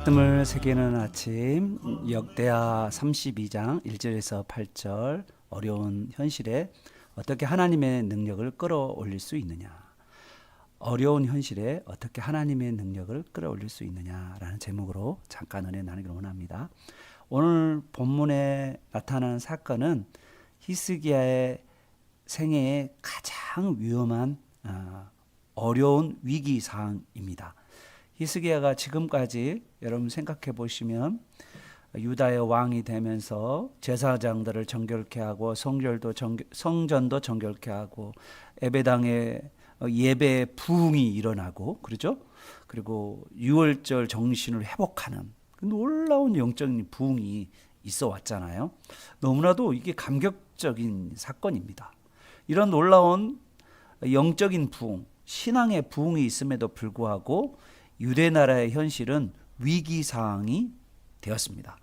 뜸을 새기는 아침 역대하 32장 1절에서 8절 어려운 현실에 어떻게 하나님의 능력을 끌어올릴 수 있느냐, 어려운 현실에 어떻게 하나님의 능력을 끌어올릴 수 있느냐라는 제목으로 잠깐 은혜 나누기를 원합니다. 오늘 본문에 나타나는 사건은 히스기야의 생애의 가장 위험한 어려운 위기 상황입니다. 히스기야가 지금까지 여러분 생각해 보시면 유다의 왕이 되면서 제사장들을 정결케 하고 성전도 정결케 하고 예배당에 예배 부흥이 일어나고 그러죠. 그리고 유월절 정신을 회복하는 놀라운 영적인 부흥이 있어 왔잖아요. 너무나도 이게 감격적인 사건입니다. 이런 놀라운 영적인 부흥, 신앙의 부흥이 있음에도 불구하고 유대 나라의 현실은 위기 상황이 되었습니다.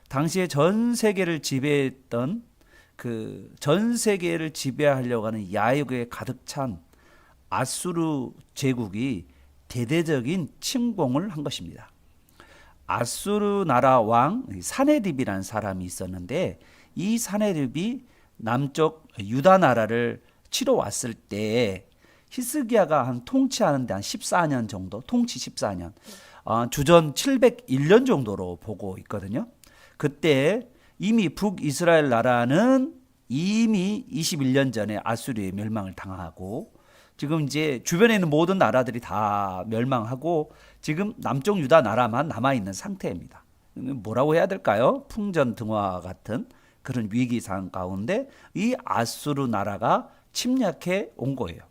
당시에 전 세계를 지배했던 전 세계를 지배하려고 하는 야욕에 가득 찬 아수르 제국이 대대적인 침공을 한 것입니다. 아수르 나라 왕 사네립이라는 사람이 있었는데 이 사네립이 남쪽 유다 나라를 치러 왔을 때 히스기야가 한 통치하는데 한 14년 정도, 통치 14년, 주전 701년 정도로 보고 있거든요. 그때 이미 북이스라엘 나라는 이미 21년 전에 아수르의 멸망을 당하고 지금 이제 주변에 있는 모든 나라들이 다 멸망하고 지금 남쪽 유다 나라만 남아있는 상태입니다. 뭐라고 해야 될까요? 풍전등화 같은 그런 위기 상황 가운데 이 아수르 나라가 침략해 온 거예요.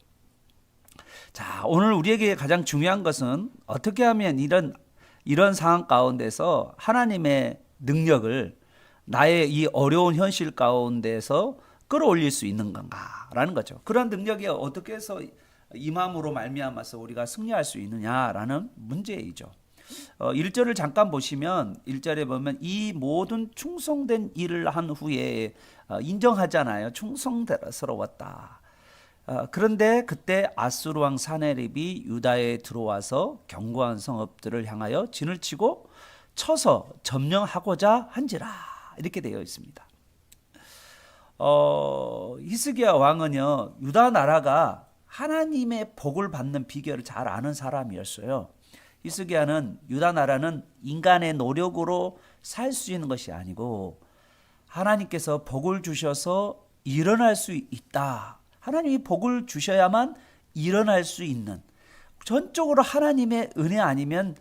자, 오늘 우리에게 가장 중요한 것은 어떻게 하면 이런 상황 가운데서 하나님의 능력을 나의 이 어려운 현실 가운데서 끌어올릴 수 있는 건가라는 거죠. 그런 능력이 어떻게 해서 임함으로 말미암아서 우리가 승리할 수 있느냐라는 문제이죠. 1절을 잠깐 보시면 1절에 보면 이 모든 충성된 일을 한 후에 인정하잖아요. 충성스러웠다. 그런데 그때 아수르 왕 사네립이 유다에 들어와서 견고한 성읍들을 향하여 진을 치고 쳐서 점령하고자 한지라 이렇게 되어 있습니다. 히스기야 왕은요 유다 나라가 하나님의 복을 받는 비결을 잘 아는 사람이었어요. 히스기야는 유다 나라는 인간의 노력으로 살 수 있는 것이 아니고 하나님께서 복을 주셔서 일어날 수 있다. 하나님이 복을 주셔야만 일어날 수 있는 전적으로 하나님의 은혜 아니면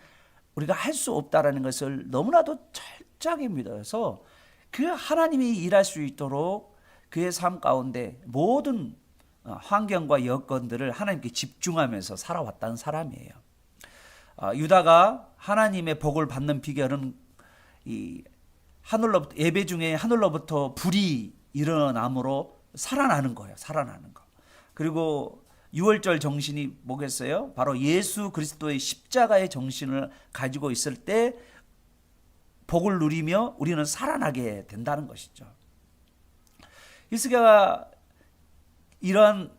우리가 할 수 없다라는 것을 너무나도 철저하게 믿어서 그 하나님이 일할 수 있도록 그의 삶 가운데 모든 환경과 여건들을 하나님께 집중하면서 살아왔다는 사람이에요. 유다가 하나님의 복을 받는 비결은 이 하늘로부터 예배 중에 하늘로부터 불이 일어남으로 살아나는 거예요. 살아나는 거. 그리고 유월절 정신이 뭐겠어요? 바로 예수 그리스도의 십자가의 정신을 가지고 있을 때 복을 누리며 우리는 살아나게 된다는 것이죠. 히스기야가 이런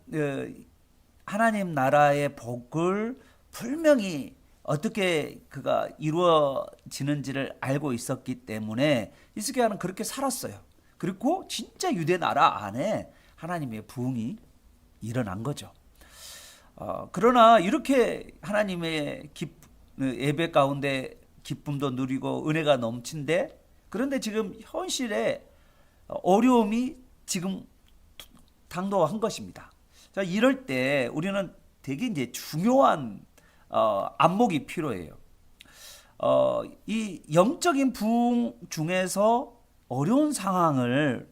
하나님 나라의 복을 분명히 어떻게 그가 이루어지는지를 알고 있었기 때문에 히스기야는 그렇게 살았어요. 그리고 진짜 유대 나라 안에 하나님의 부흥이 일어난 거죠. 그러나 이렇게 하나님의 예배 가운데 기쁨도 누리고 은혜가 넘친데 그런데 지금 현실에 어려움이 지금 당도한 것입니다. 자, 이럴 때 우리는 되게 이제 중요한 안목이 필요해요. 이 영적인 부흥 중에서 어려운 상황을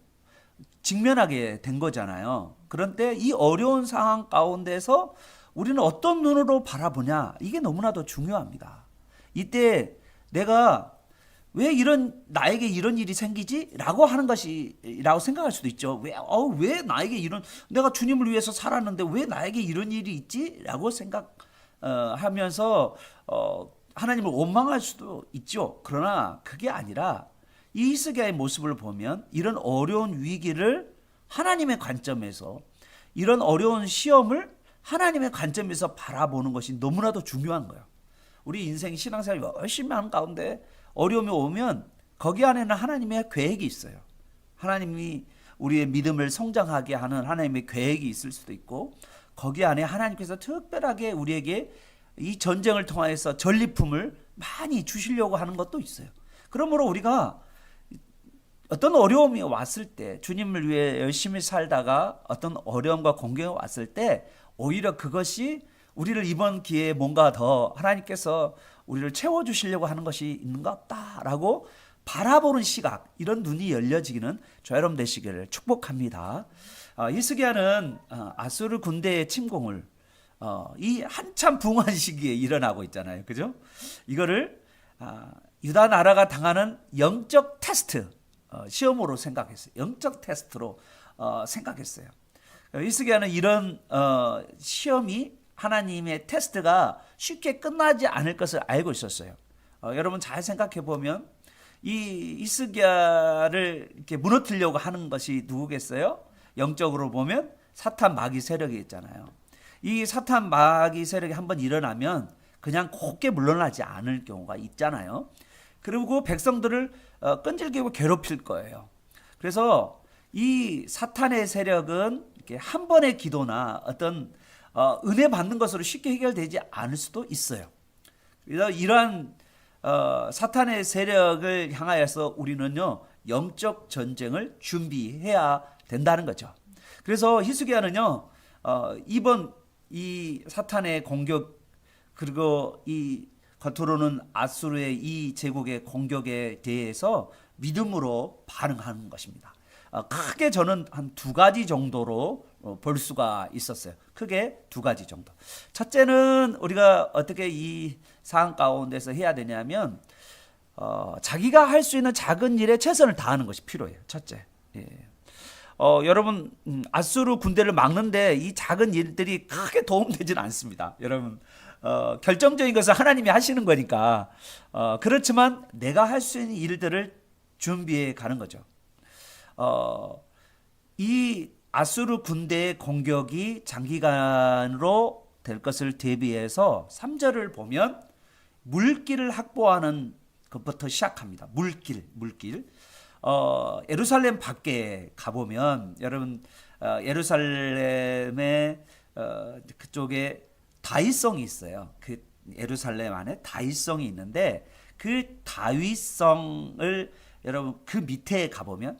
직면하게 된 거잖아요. 그런데 이 어려운 상황 가운데서 우리는 어떤 눈으로 바라보냐 이게 너무나도 중요합니다. 이때 내가 왜 나에게 이런 일이 생기지? 라고 하는 라고 생각할 수도 있죠. 왜 나에게 내가 주님을 위해서 살았는데 왜 나에게 이런 일이 있지? 라고 하면서 하나님을 원망할 수도 있죠. 그러나 그게 아니라 이 히스기야의 모습을 보면 이런 어려운 위기를 하나님의 관점에서 이런 어려운 시험을 하나님의 관점에서 바라보는 것이 너무나도 중요한 거예요. 우리 인생 신앙생활 열심히 하는 가운데 어려움이 오면 거기 안에는 하나님의 계획이 있어요. 하나님이 우리의 믿음을 성장하게 하는 하나님의 계획이 있을 수도 있고, 거기 안에 하나님께서 특별하게 우리에게 이 전쟁을 통하여서 전리품을 많이 주시려고 하는 것도 있어요. 그러므로 우리가 어떤 어려움이 왔을 때, 주님을 위해 열심히 살다가 어떤 어려움과 공경이 왔을 때 오히려 그것이 우리를 이번 기회에 뭔가 더 하나님께서 우리를 채워주시려고 하는 것이 있는가 없다라고 바라보는 시각, 이런 눈이 열려지기는 저와 여러분 되시기를 축복합니다. 히스기야는 아수르 군대의 침공을 이 한참 붕한 시기에 일어나고 있잖아요. 그죠? 이거를 유다 나라가 당하는 영적 테스트, 시험으로 생각했어요. 영적 테스트로 생각했어요. 히스기야는 이런 시험이, 하나님의 테스트가 쉽게 끝나지 않을 것을 알고 있었어요. 여러분 잘 생각해 보면 이 히스기야를 이렇게 무너뜨리려고 하는 것이 누구겠어요? 영적으로 보면 사탄 마귀 세력이 있잖아요. 이 사탄 마귀 세력이 한번 일어나면 그냥 곱게 물러나지 않을 경우가 있잖아요. 그리고 백성들을 끈질기고 괴롭힐 거예요. 그래서 이 사탄의 세력은 이렇게 한 번의 기도나 어떤 은혜 받는 것으로 쉽게 해결되지 않을 수도 있어요. 그래서 이러한 사탄의 세력을 향하여서 우리는요, 영적 전쟁을 준비해야 된다는 거죠. 그래서 히스기야는요, 이번 이 사탄의 공격, 그리고 이 겉으로는 아수르의 이 제국의 공격에 대해서 믿음으로 반응하는 것입니다. 크게 저는 한 두 가지 정도로 볼 수가 있었어요. 크게 두 가지 정도. 첫째는 우리가 어떻게 이 상황 가운데서 해야 되냐면 자기가 할 수 있는 작은 일에 최선을 다하는 것이 필요해요. 첫째. 예. 여러분 아수르 군대를 막는데 이 작은 일들이 크게 도움되지는 않습니다. 여러분 결정적인 것은 하나님이 하시는 거니까 그렇지만 내가 할 수 있는 일들을 준비해 가는 거죠. 이 아수르 군대의 공격이 장기간으로 될 것을 대비해서 3절을 보면 물길을 확보하는 것부터 시작합니다. 물길. 예루살렘 밖에 가보면 여러분 예루살렘의 그쪽에 다윗성이 있어요. 그 예루살렘 안에 다윗성이 있는데 그 다윗성을 여러분 그 밑에 가보면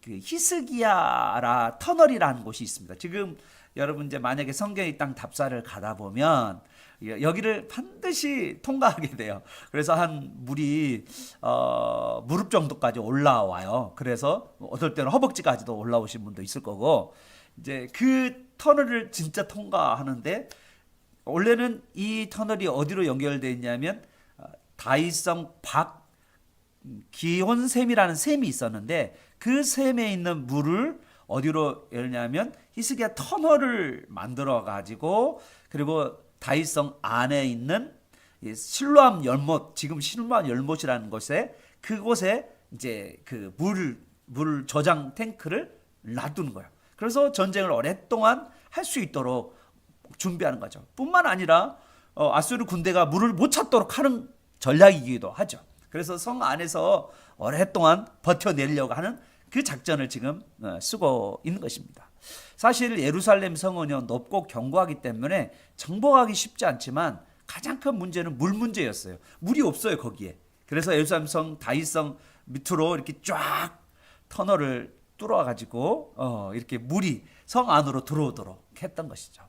그 히스기야라 터널이라는 곳이 있습니다. 지금 여러분 이제 만약에 성경의 땅 답사를 가다 보면 여기를 반드시 통과하게 돼요. 그래서 한 물이 무릎 정도까지 올라와요. 그래서 어떨 때는 허벅지까지도 올라오신 분도 있을 거고, 이제 그 터널을 진짜 통과하는데 원래는 이 터널이 어디로 연결되어 있냐면 다윗성 밖 기온샘이라는 샘이 있었는데 그 샘에 있는 물을 어디로 열냐면 히스기야 터널을 만들어 가지고, 그리고 다윗성 안에 있는 실로암 열못, 지금 실로암 열못이라는 곳에, 그곳에 이제 그 물 저장 탱크를 놔두는 거예요. 그래서 전쟁을 오랫동안 할 수 있도록 준비하는 거죠. 뿐만 아니라 아수르 군대가 물을 못 찾도록 하는 전략이기도 하죠. 그래서 성 안에서 오랫동안 버텨내려고 하는 그 작전을 지금 쓰고 있는 것입니다. 사실 예루살렘 성은요 높고 견고하기 때문에 정복하기 쉽지 않지만 가장 큰 문제는 물 문제였어요. 물이 없어요 거기에. 그래서 예루살렘 성 다윗성 밑으로 이렇게 쫙 터널을 뚫어 가지고 이렇게 물이 성 안으로 들어오도록 했던 것이죠.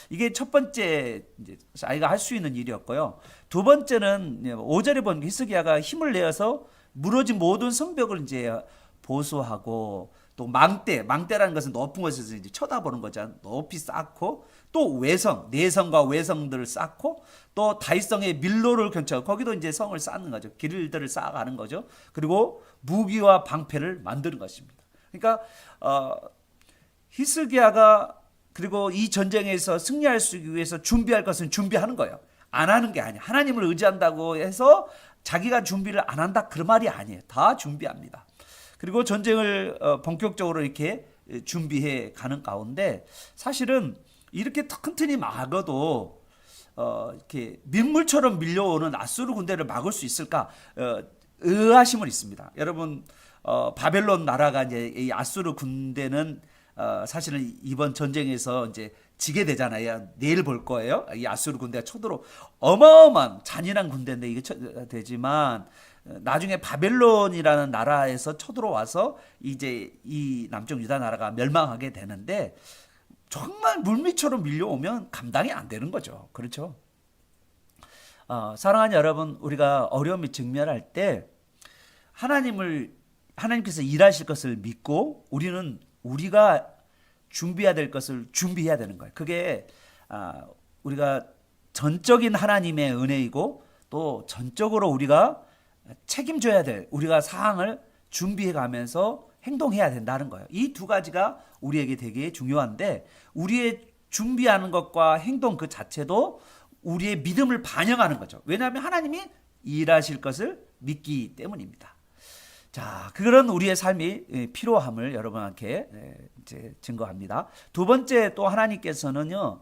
이게 첫 번째 이제 아이가 할 수 있는 일이었고요. 두 번째는 5절에 본 히스기야가 힘을 내어서 무너진 모든 성벽을 이제 보수하고, 또 망대라는 것은 높은 곳에서 이제 쳐다보는 거죠. 높이 쌓고, 또 내성과 외성들을 쌓고, 또 다윗성의 밀로를 근처, 거기도 이제 성을 쌓는 거죠. 길들을 쌓아가는 거죠. 그리고 무기와 방패를 만드는 것입니다. 그러니까 히스기야가 그리고 이 전쟁에서 승리할 수 위해서 준비할 것은 준비하는 거예요. 안 하는 게 아니에요. 하나님을 의지한다고 해서 자기가 준비를 안 한다 그 말이 아니에요. 다 준비합니다. 그리고 전쟁을 본격적으로 이렇게 준비해 가는 가운데 사실은 이렇게 큰 튼이 막아도 이렇게 민물처럼 밀려오는 아수르 군대를 막을 수 있을까? 의아심은 있습니다. 여러분, 바벨론 나라가 이제 이 아수르 군대는 사실은 이번 전쟁에서 이제 지게 되잖아요. 내일 볼 거예요. 이 아수르 군대가 초도로 어마어마한 잔인한 군대인데 이게 되지만 나중에 바벨론이라는 나라에서 쳐들어와서 이제 이 남쪽 유다 나라가 멸망하게 되는데 정말 물밑처럼 밀려오면 감당이 안 되는 거죠. 그렇죠? 사랑하는 여러분, 우리가 어려움에 직면할 때 하나님께서 일하실 것을 믿고 우리가 준비해야 될 것을 준비해야 되는 거예요. 그게 우리가 전적인 하나님의 은혜이고 또 전적으로 우리가 책임져야 될 우리가 사항을 준비해 가면서 행동해야 된다는 거예요. 이 두 가지가 우리에게 되게 중요한데 우리의 준비하는 것과 행동 그 자체도 우리의 믿음을 반영하는 거죠. 왜냐하면 하나님이 일하실 것을 믿기 때문입니다. 자, 그런 우리의 삶이 필요함을 여러분께 이제 증거합니다. 두 번째 또 하나님께서는요,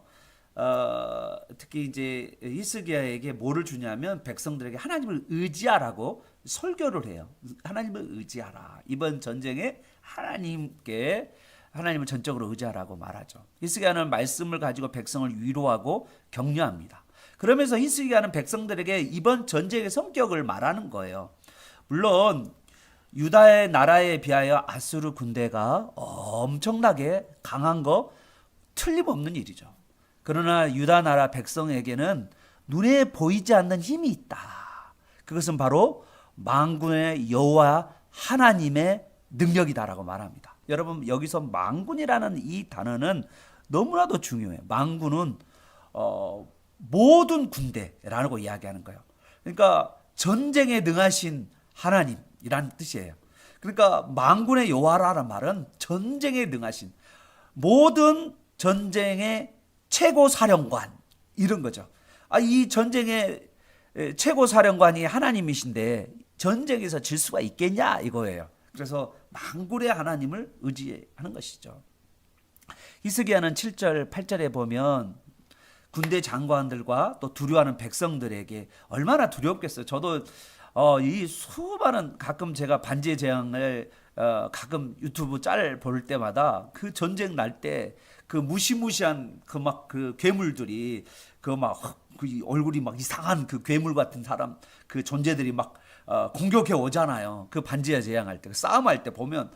특히 이제 히스기야에게 뭐를 주냐면 백성들에게 하나님을 의지하라고 설교를 해요. 하나님을 의지하라. 이번 전쟁에 하나님을 전적으로 의지하라고 말하죠. 히스기야는 말씀을 가지고 백성을 위로하고 격려합니다. 그러면서 히스기야는 백성들에게 이번 전쟁의 성격을 말하는 거예요. 물론 유다의 나라에 비하여 아수르 군대가 엄청나게 강한 거 틀림없는 일이죠. 그러나 유다 나라 백성에게는 눈에 보이지 않는 힘이 있다. 그것은 바로 만군의 여호와 하나님의 능력이다라고 말합니다. 여러분, 여기서 만군이라는 이 단어는 너무나도 중요해요. 만군은 모든 군대라고 이야기하는 거예요. 그러니까 전쟁에 능하신 하나님이라는 뜻이에요. 그러니까 만군의 여호와라는 말은 전쟁에 능하신 모든 전쟁의 최고 사령관 이런 거죠. 이 전쟁의 최고 사령관이 하나님이신데 전쟁에서 질 수가 있겠냐 이거예요. 그래서 만군의 하나님을 의지하는 것이죠. 히스기야는 7절 8절에 보면 군대 장관들과 또 두려워하는 백성들에게 얼마나 두렵겠어요. 저도 이 수많은 가끔 제가 반지의 제왕을 가끔 유튜브 짤 볼 때마다 그 전쟁 날 때 그 무시무시한 그 괴물들이 그 얼굴이 막 이상한 그 괴물 같은 사람 그 존재들이 막 공격해 오잖아요. 그 반지의 제왕할 때 싸움할 때 보면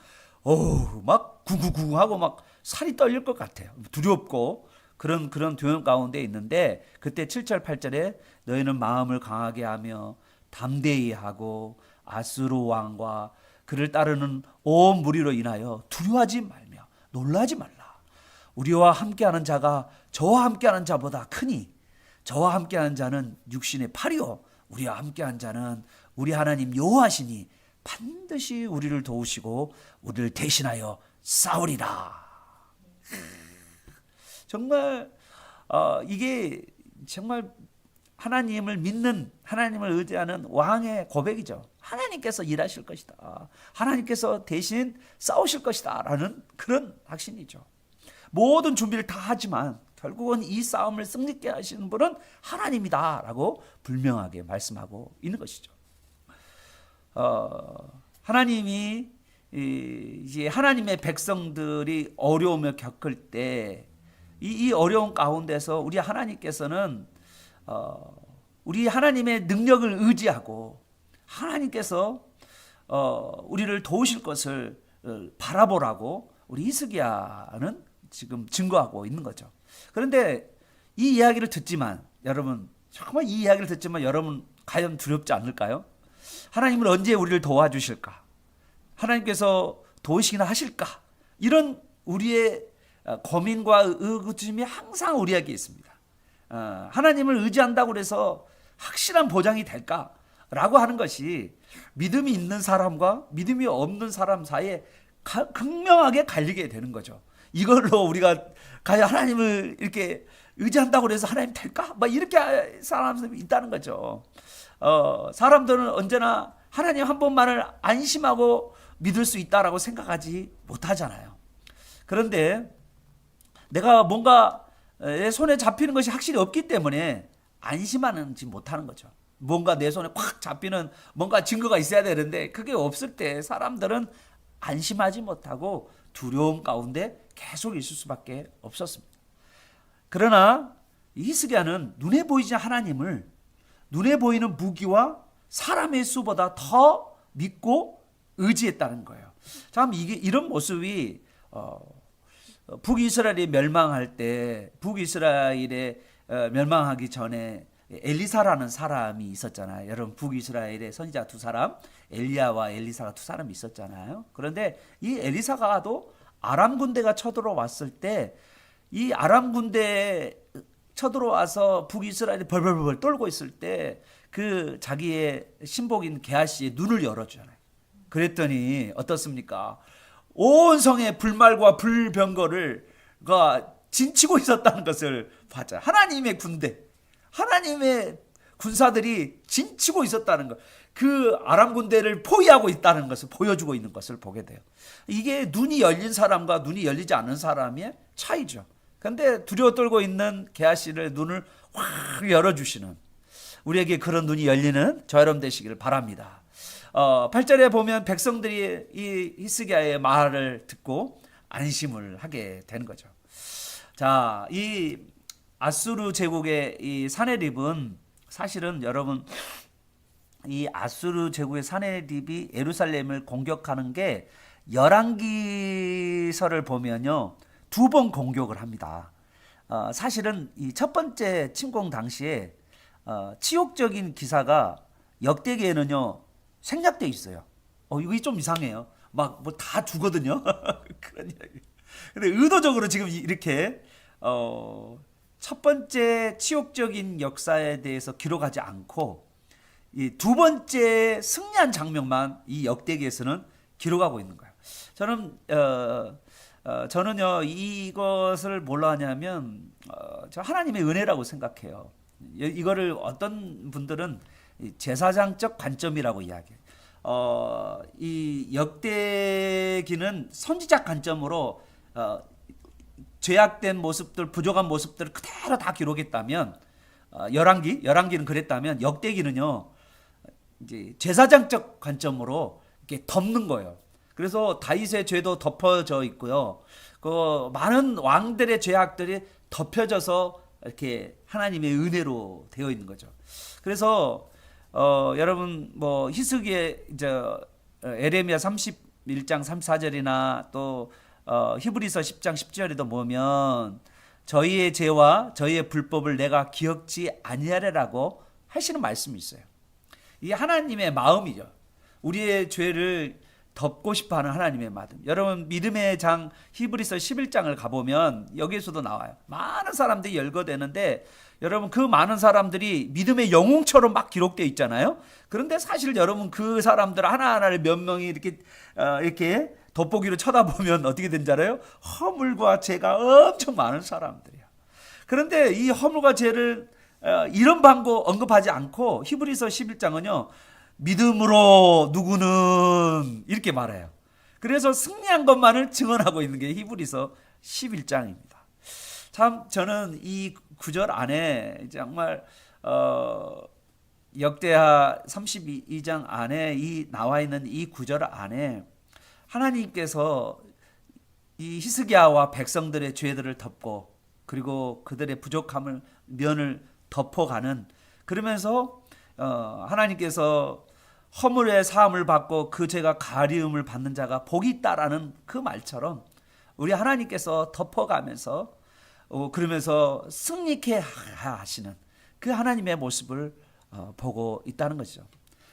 막 구구구구 하고 막 살이 떨릴 것 같아요. 두렵고 그런 두려움 가운데 있는데 그때 7절 8절에 너희는 마음을 강하게 하며 담대히 하고 아수르 왕과 그를 따르는 온 무리로 인하여 두려워하지 말며 놀라지 말라. 우리와 함께하는 자가 저와 함께하는 자보다 크니 저와 함께하는 자는 육신의 팔이요 우리와 함께하는 자는 우리 하나님 여호와시니 반드시 우리를 도우시고 우리를 대신하여 싸우리라. 정말 이게 정말 하나님을 믿는 하나님을 의지하는 왕의 고백이죠. 하나님께서 일하실 것이다. 하나님께서 대신 싸우실 것이다 라는 그런 확신이죠. 모든 준비를 다 하지만 결국은 이 싸움을 승리케 하시는 분은 하나님이다 라고 분명하게 말씀하고 있는 것이죠. 하나님이 이제 하나님의 백성들이 어려움을 겪을 때 이 어려운 가운데서 우리 하나님께서는 우리 하나님의 능력을 의지하고 하나님께서 우리를 도우실 것을 바라보라고 우리 히스기야는 지금 증거하고 있는 거죠. 그런데 이 이야기를 듣지만 여러분 정말 이 이야기를 듣지만 여러분 과연 두렵지 않을까요? 하나님은 언제 우리를 도와주실까? 하나님께서 도우시기나 하실까? 이런 우리의 고민과 의구심이 항상 우리에게 있습니다. 하나님을 의지한다고 해서 확실한 보장이 될까라고 하는 것이 믿음이 있는 사람과 믿음이 없는 사람 사이에 극명하게 갈리게 되는 거죠. 이걸로 우리가 과연 하나님을 이렇게 의지한다고 해서 하나님 될까? 막 이렇게 사람들이 있다는 거죠. 사람들은 언제나 하나님 한 번만을 안심하고 믿을 수 있다라고 생각하지 못하잖아요. 그런데 내가 뭔가 내 손에 잡히는 것이 확실히 없기 때문에 안심하는지 못하는 거죠. 뭔가 내 손에 꽉 잡히는 뭔가 증거가 있어야 되는데 그게 없을 때 사람들은 안심하지 못하고 두려움 가운데 계속 있을 수밖에 없었습니다. 그러나 히스기야는 눈에 보이지 하나님을 눈에 보이는 무기와 사람의 수보다 더 믿고 의지했다는 거예요. 참 이게 이런 모습이 북이스라엘이 멸망할 때 북이스라엘에 멸망하기 전에 엘리사라는 사람이 있었잖아요. 여러분 북이스라엘의 선지자 두 사람 엘리야와 엘리사가 두 사람이 있었잖아요. 그런데 이 엘리사가도 아람 군대가 쳐들어왔을 때 이 아람 군대 쳐들어와서 북이스라엘이 벌벌벌 떨고 있을 때 그 자기의 신복인 게하시의 눈을 열어주잖아요. 그랬더니 어떻습니까? 온 성에 불말과 불병거를 진치고 있었다는 것을 봤잖아요. 하나님의 군대, 하나님의 군사들이 진치고 있었다는 것, 그 아람 군대를 포위하고 있다는 것을 보여주고 있는 것을 보게 돼요. 이게 눈이 열린 사람과 눈이 열리지 않은 사람의 차이죠. 그런데 두려워 떨고 있는 게하시를 눈을 확 열어주시는, 우리에게 그런 눈이 열리는 저 여러분 되시기를 바랍니다. 8절에 보면 백성들이 이 히스기야의 말을 듣고 안심을 하게 되는 거죠. 자, 이 아수르 제국의 이 사네립은 사실은 여러분 이 아수르 제국의 사네립이 예루살렘을 공격하는 게 열왕기서를 보면요 2번 공격을 합니다. 사실은 이 첫 번째 침공 당시에 치욕적인 기사가 역대기에는요 생략돼 있어요. 이거 좀 이상해요. 막 뭐 다 죽거든요. 그런 이야기. 근데 의도적으로 지금 이렇게 첫 번째 치욕적인 역사에 대해서 기록하지 않고 이 두 번째 승리한 장면만 이 역대기에서는 기록하고 있는 거예요. 저는요 이것을 뭘로 하냐면 저 하나님의 은혜라고 생각해요. 이거를 어떤 분들은 제사장적 관점이라고 이야기해요. 이 역대기는 선지자 관점으로 죄악된 모습들, 부족한 모습들을 그대로 다 기록했다면 열왕기는 그랬다면 역대기는요 이제 제사장적 관점으로 이렇게 덮는 거예요. 그래서 다윗의 죄도 덮어져 있고요. 그 많은 왕들의 죄악들이 덮여져서 이렇게 하나님의 은혜로 되어 있는 거죠. 그래서 여러분 뭐 히스기야 에레미야 31장 34절이나 또 히브리서 10장 10절에도 보면 저희의 죄와 저희의 불법을 내가 기억지 아니하리라고 하시는 말씀이 있어요. 이게 하나님의 마음이죠. 우리의 죄를 덮고 싶어하는 하나님의 마음. 여러분 믿음의 장 히브리서 11장을 가보면 여기에서도 나와요. 많은 사람들이 열거되는데 여러분 그 많은 사람들이 믿음의 영웅처럼 막 기록되어 있잖아요. 그런데 사실 여러분 그 사람들 하나하나를 몇 명이 이렇게 돋보기로 쳐다보면 어떻게 된지 알아요? 허물과 죄가 엄청 많은 사람들이야. 그런데 이 허물과 죄를 이런 방법 언급하지 않고 히브리서 11장은요. 믿음으로 누구는 이렇게 말해요. 그래서 승리한 것만을 증언하고 있는 게 히브리서 11장입니다. 참 저는 이 구절 안에 정말 역대하 32장 안에 이 나와 있는 이 구절 안에 하나님께서 이 히스기야와 백성들의 죄들을 덮고 그리고 그들의 부족함을 면을 덮어가는, 그러면서 하나님께서 허물의 사함을 받고 그 죄가 가리움을 받는 자가 복이 있다라는 그 말처럼 우리 하나님께서 덮어가면서 그러면서 승리케 하시는 그 하나님의 모습을 보고 있다는 것이죠.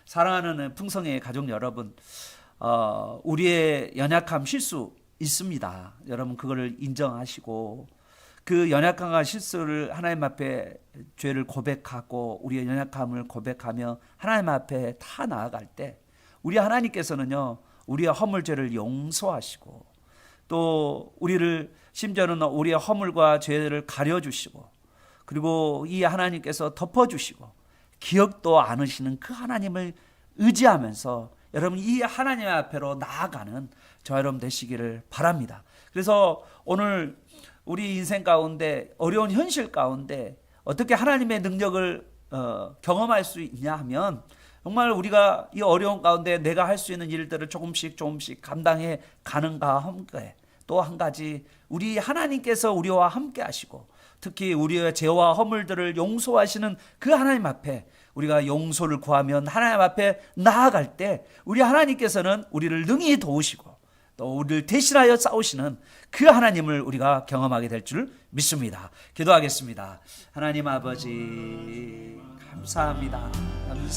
사랑하는 풍성의 가족 여러분, 우리의 연약함 실수 있습니다. 여러분 그거를 인정하시고 그 연약함과 실수를 하나님 앞에 죄를 고백하고 우리의 연약함을 고백하며 하나님 앞에 다 나아갈 때 우리 하나님께서는요 우리의 허물죄를 용서하시고 또 우리를 심지어는 우리의 허물과 죄를 가려주시고 그리고 이 하나님께서 덮어주시고 기억도 않으시는 그 하나님을 의지하면서 여러분 이 하나님 앞에로 나아가는 저 여러분 되시기를 바랍니다. 그래서 오늘 우리 인생 가운데 어려운 현실 가운데 어떻게 하나님의 능력을 경험할 수 있냐 하면 정말 우리가 이 어려운 가운데 내가 할 수 있는 일들을 조금씩 감당해 가는가 함께 또 한 가지 우리 하나님께서 우리와 함께 하시고 특히 우리의 죄와 허물들을 용서하시는 그 하나님 앞에 우리가 용서를 구하면 하나님 앞에 나아갈 때 우리 하나님께서는 우리를 능히 도우시고 또 우리를 대신하여 싸우시는 그 하나님을 우리가 경험하게 될 줄 믿습니다. 기도하겠습니다. 하나님 아버지 감사합니다.